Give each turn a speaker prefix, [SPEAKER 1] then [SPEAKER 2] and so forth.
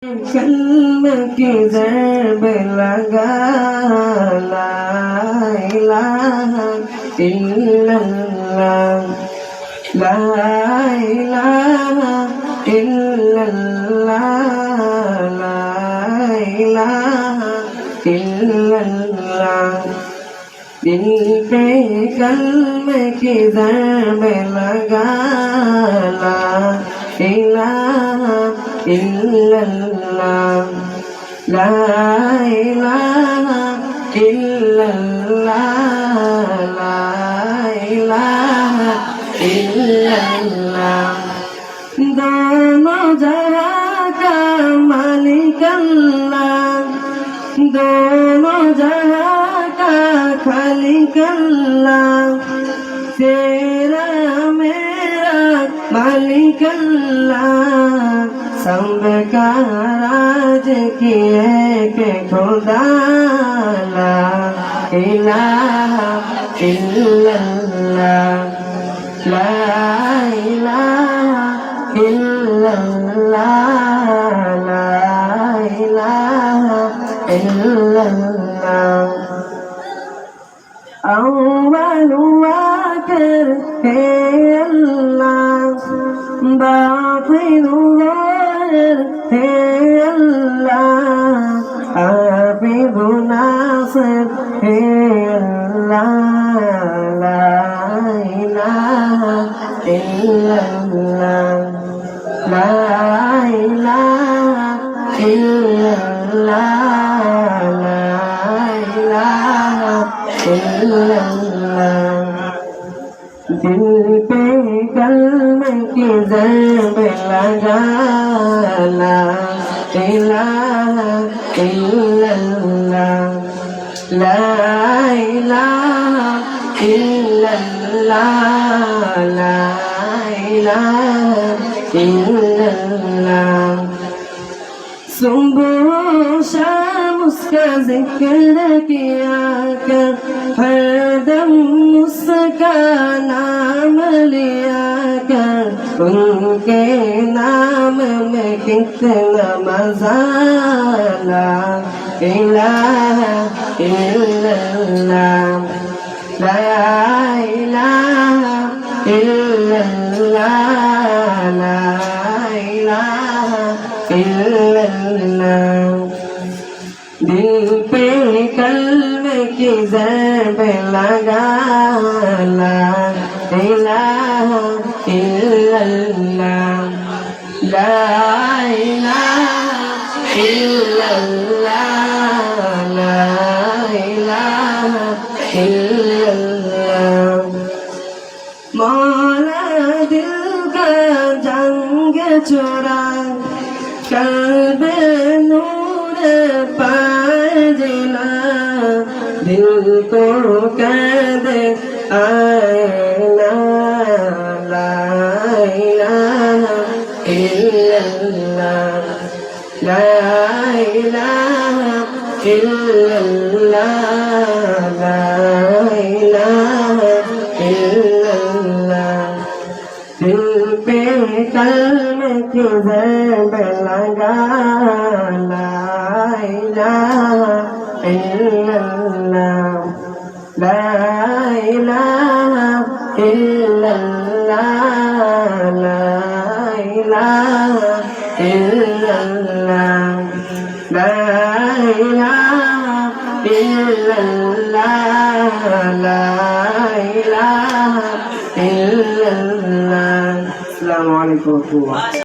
[SPEAKER 1] कल्म की ज़रब लगा ला इलाहा इल्लल्लाह ला इलाहा इल्लल्लाह ला इलाहा इल्लल्लाह दिल पे कल्म की ज़रब लगा ला इलाहा इल्लल्लाह ला इलाहा इल्लल्लाह ला इलाहा इल्लल्लाह दोनों जहां का मालिक अल्लाह दोनों जहां का खालिक अल्लाह तेरा मेरा मालिक अल्लाह सब का राज किए के खुदा ला इलाहा इल्लल्लाह ला इलाहा इल्लल्लाह ला इलाहा इल्लल्लाह अव्वल आखिर है अल्लाह बातिन ज़ाहिर है अल्लाह हाफिज़ नासिर है अल्लाह ला इलाहा इल्लल्लाह ला इलाहा इल्लल्लाह ला इलाहा इल्लल्लाह दिल पे कल्म की ज़रब लगा ला इलाहा इल्लल्लाह ला इलाहा इल्लल्लाह ला इलाहा इल्लल्लाह सुबह शाम उसका जिक्र किया कर हरदम उसका नाम लिया कर उनके नाम में कितना मजा ला इलाहा इल्लल्लाह ला इलाहा इल्लल्लाह ला इलाहा इल्लल्लाह दिल पे कल्म की ज़रब लगा ला इलाहा इल्लल्लाह ला इलाहा इल्लल्लाह ला इलाहा इल्लल्लाह मौला दिल का जंग चुरा कल्ब नूर पाए जिला दिल को कैद आईना ला इलाहा इल्लल्लाह ला इलाहा इल्लल्लाह ला इलाहा इल्लल्लाह दिल पे कल्म की ज़रब लगा ला इलाहा इल्लल्लाह ला इलाहा इल्लल्लाह ला इलाहा इल्लल्लाह ला इलाहा इल्लल्लाह ला इलाहा इल्लल्लाह। अस्सलामु अलैकुम।